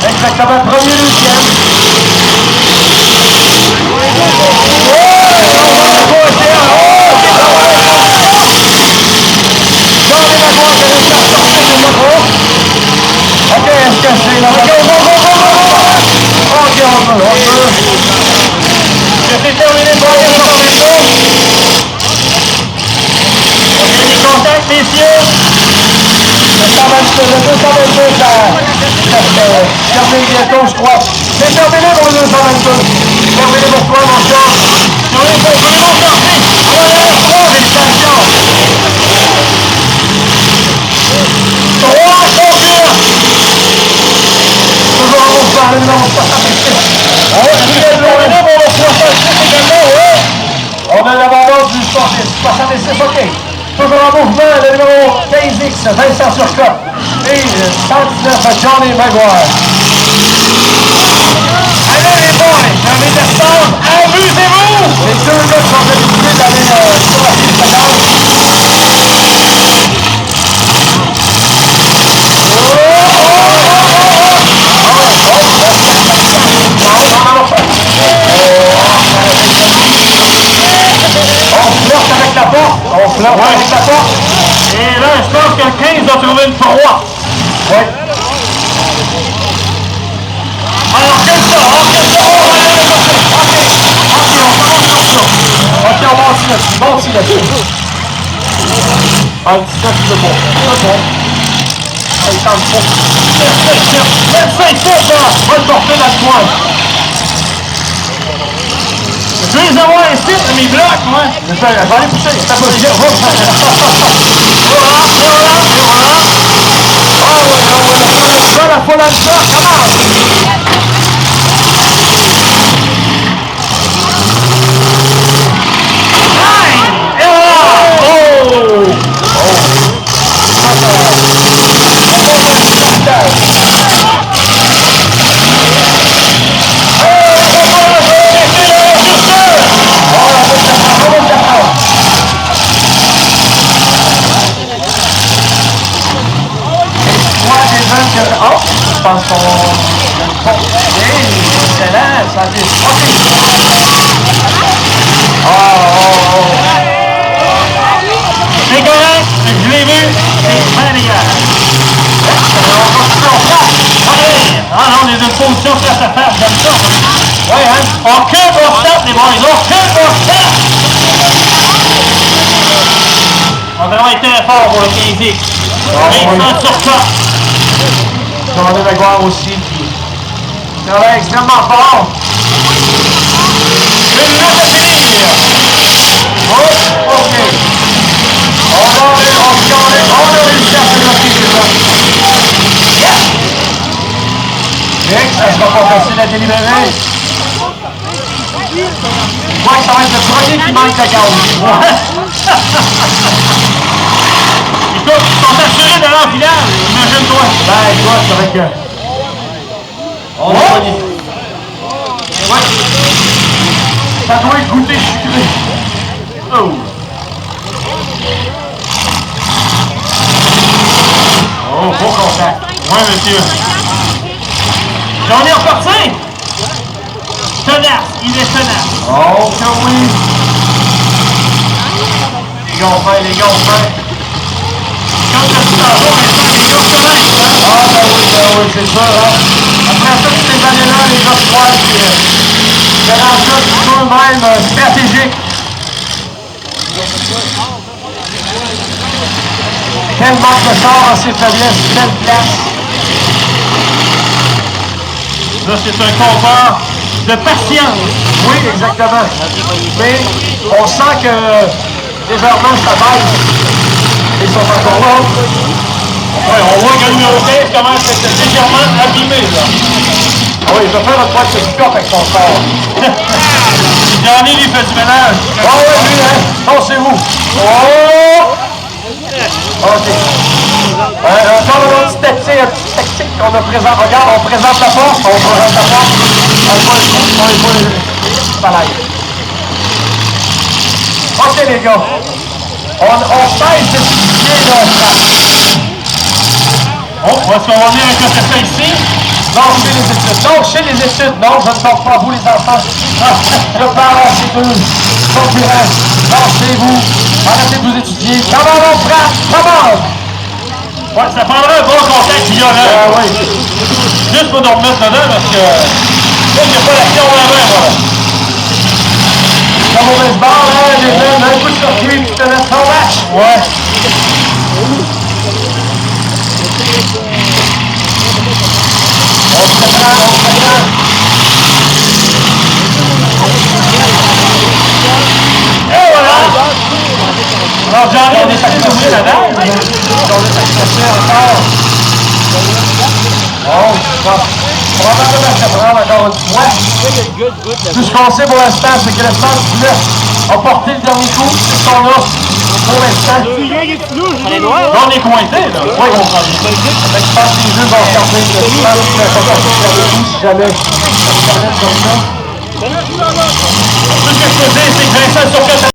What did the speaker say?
Exactement, premier, deuxième. Ok, est-ce que c'est là? Ok, on peut. C'est terminé pour les contact, messieurs. Le 222, ça termine bientôt, je crois. C'est terminé pour le 222. Terminé pour toi, mon chat. Oui, c'est vraiment parti. Alors, félicitations. 3 champions. Toujours en route par le numéro 66. Il est terminé pour le 66 également, oui. On a l'avant du 66, ok. Toujours en mouvement, le numéro 15X, Vincent Turcotte. Et 119, Johnny Maguire. Allez les boys, j'ai envie de descendre, amusez-vous! Les deux gars sont habitués d'aller sur la piste de danse. On flirte avec la porte. Et là, je pense que le 15 doit trouver une 3. Oui. Alors, quel ça? Ok, on va aussi là-dessus. Ah, le 19, c'est bon. Il tente trop. 25 foot, là. On va le porter dans le coin. Je vais les avoir ici, mes blocs, moi. Je vais aller pousser. C'est pas possible. Voilà. Oh, la folle à ça, comment? Et voilà! Oh! Je pense qu'on... excellent, ça dit... C'est correct, je l'ai vu, c'est bien légal. On est dans une position face à face, j'aime ça. Ouais, hein? Aucun bon stop, les boys, aucun bon stop! On travaille très fort pour le 15X. Vincent Turcotte. Johnny Maguire aussi, qui travaille extrêmement fort. Une minute à finir. Oh, ok. On a réussi à se bloquer déjà. Yes! Nick, ça sera pas facile à délibérer. Je crois que ça va être le premier qui manque la gaz. cas, ils sont assurés d'aller en finale, imagine-toi. Ben, écoute, c'est vrai que... On va gagner. Ouais. Ça doit être goûté sucré. Oh! Oh, beau contact. Ouais, monsieur. J'en ai reparti! Tenace, il est tenace. Oh, que oui. Les gars ont faim, les gars ont faim. Comme je dis tantôt, les gars connaissent, hein? Ah, ben oui, c'est sûr, hein. Après toutes ces années-là, les gars se croient que dans ça, c'est tout de même stratégique. Quel manque de sort à ses faiblesses, quelle place. Là, c'est un combat de patience. Oui, exactement. Mais on sent que légèrement ça baisse. Ils sont encore là. Ouais, on voit que le numéro 15 commence à être légèrement abîmé, là. Ah oui, il va faire un point de pick-up avec son sort. Johnny lui fait du ménage. Ah oui, lui, hein? Pensez-vous. Oh! OK. Encore une petite tactique qu'on a présente. Regarde, on présente la porte. On présente la porte. On voit le palais. OK, les gars. On cesse de stimuler nos frappes. Oh, est-ce qu'on va venir avec le ça ici? Non, chez les études. Non, chez les études. Non, je ne parle pas à vous, les enfants. Je parle à ces deux concurrents. Lancez-vous. Arrêtez de vous étudier. Comment on frappe? Comment? Ouais, ça prendrait un bon contact violent. Ah oui. Juste pour nous remettre dedans parce que il n'y a pas l'action à la main, voilà. Comme au baseball, hein, les jeunes, un coup de circuit, puis tu te laisses ton match. Ouais. On se prend, on se prend. Et voilà! Alors, Johnny, on est allé d'oublier la dalle. On est accroché encore. Oh, probablement que ça prend encore une fois. Tout ce qu'on sait pour l'instant, c'est que le centre du neuf a porté le dernier coup. C'est ce qu'on a pour l'instant. On est cointé, là. Oui, on prend. Je pense que les jeux vont regarder le centre qui a pas porté le dernier coup si jamais ça se termine comme ça. Tout ce que je peux dire, c'est que Vincent Turcotte